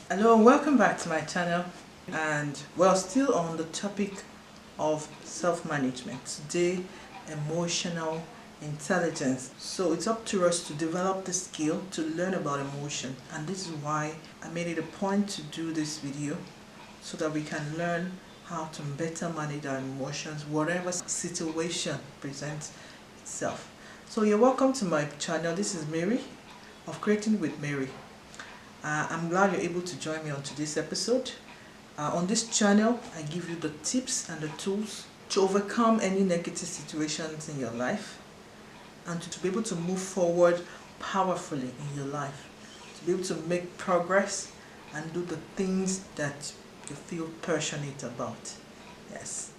Hello and welcome back to my channel, and we're still on the topic of self-management. Today, emotional intelligence. So it's up to us to develop the skill to learn about emotion, and this is why I made it a point to do this video so that we can learn how to better manage our emotions whatever situation presents itself. So you're welcome to my channel. This is Mary of Creating with Mary. I'm glad you're able to join me on today's episode. On this channel, I give you the tips and the tools to overcome any negative situations in your life and to be able to move forward powerfully in your life, to be able to make progress and do the things that you feel passionate about. Yes.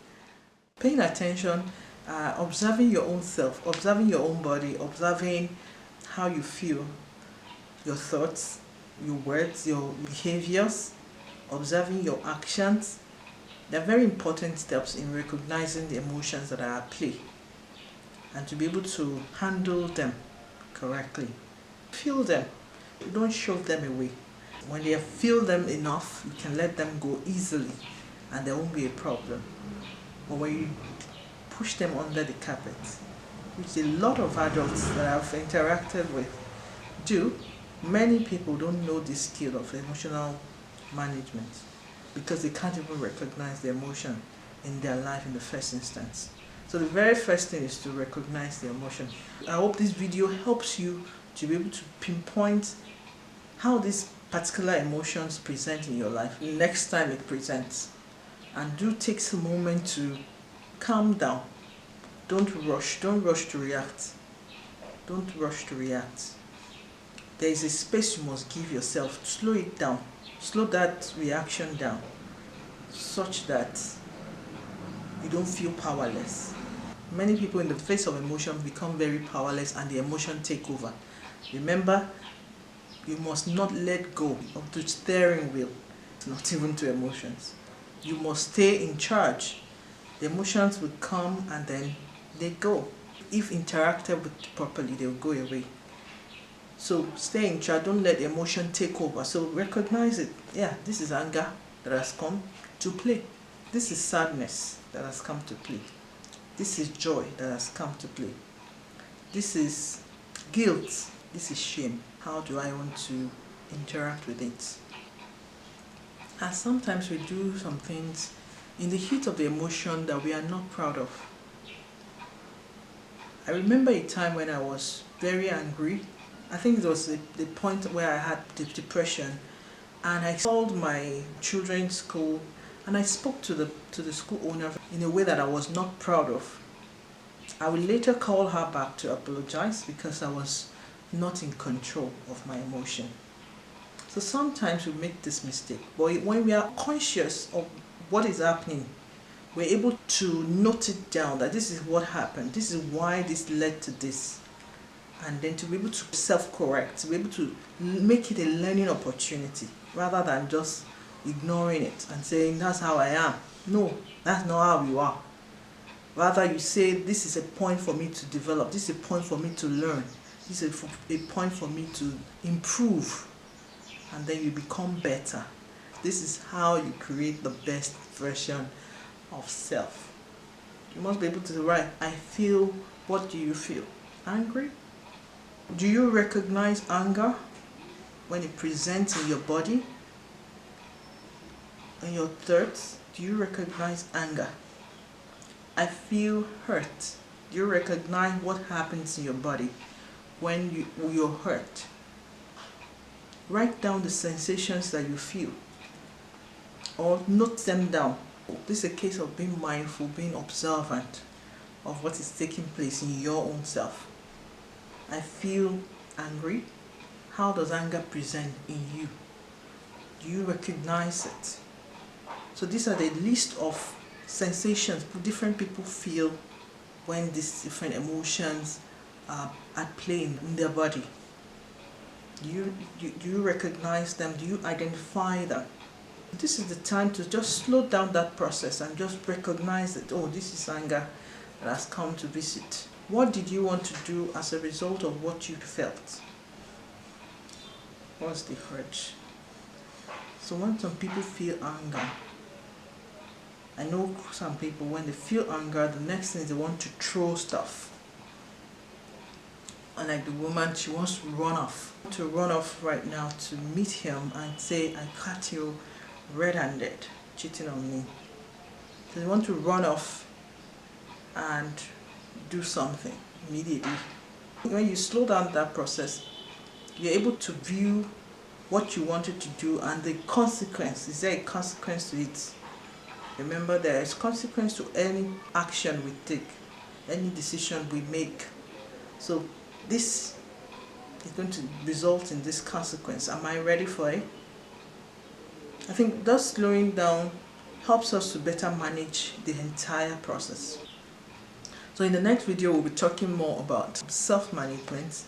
Paying attention, observing your own self, observing your own body, observing how you feel, your thoughts, your words, your behaviors, observing your actions. They're very important steps in recognizing the emotions that are at play and to be able to handle them correctly. Feel them. Don't shove them away. When you feel them enough, you can let them go easily and there won't be a problem. But when you push them under the carpet, which a lot of adults that I've interacted with do, many people don't know the skill of emotional management because they can't even recognize the emotion in their life in the first instance. So the very first thing is to recognize the emotion. I hope this video helps you to be able to pinpoint how these particular emotions present in your life next time it presents. And do take a moment to calm down. Don't rush to react. Don't rush to react. There is a space you must give yourself. Slow it down. Slow that reaction down such that you don't feel powerless. Many people in the face of emotion become very powerless and the emotion take over. Remember, you must not let go of the steering wheel, not even to emotions. You must stay in charge. The emotions will come and then they go. If interacted with properly, they will go away. So stay in charge, don't let the emotion take over. So recognize it. Yeah, this is anger that has come to play. This is sadness that has come to play. This is joy that has come to play. This is guilt. This is shame. How do I want to interact with it? And sometimes we do some things in the heat of the emotion that we are not proud of. I remember a time when I was very angry. I think it was the point where I had depression, and I called my children's school and I spoke to the school owner in a way that I was not proud of. I would later call her back to apologize because I was not in control of my emotion. So sometimes we make this mistake, but when we are conscious of what is happening, we're able to note it down that this is what happened, this is why this led to this. And then to be able to self-correct, to be able to make it a learning opportunity rather than just ignoring it and saying that's how I am. No, that's not how you are. Rather you say this is a point for me to develop, this is a point for me to learn, this is a point for me to improve, and then you become better. This is how you create the best version of self. You must be able to write, I feel, what do you feel? Angry? Do you recognize anger when it presents in your body? In your thoughts, do you recognize anger? I feel hurt. Do you recognize what happens in your body when you're hurt? Write down the sensations that you feel or note them down. This is a case of being mindful, being observant of what is taking place in your own self. I feel angry. How does anger present in you? Do you recognize it? So these are the list of sensations different people feel when these different emotions are at play in their body. Do you recognize them? Do you identify them? This is the time to just slow down that process and just recognize that, oh, this is anger that has come to visit. What did you want to do as a result of what you felt? What's the urge? So when some people feel anger, I know some people, when they feel anger, the next thing is they want to throw stuff. And like the woman, she wants to run off. To run off right now to meet him and say, I caught you red-handed, cheating on me. So they want to run off and do something immediately. When you slow down that process, you're able to view what you wanted to do and the consequence. Is there a consequence to it? Remember, there is consequence to any action we take, any decision we make. So this is going to result in this consequence. Am I ready for it? I think thus slowing down helps us to better manage the entire process. So in the next video, we'll be talking more about self-management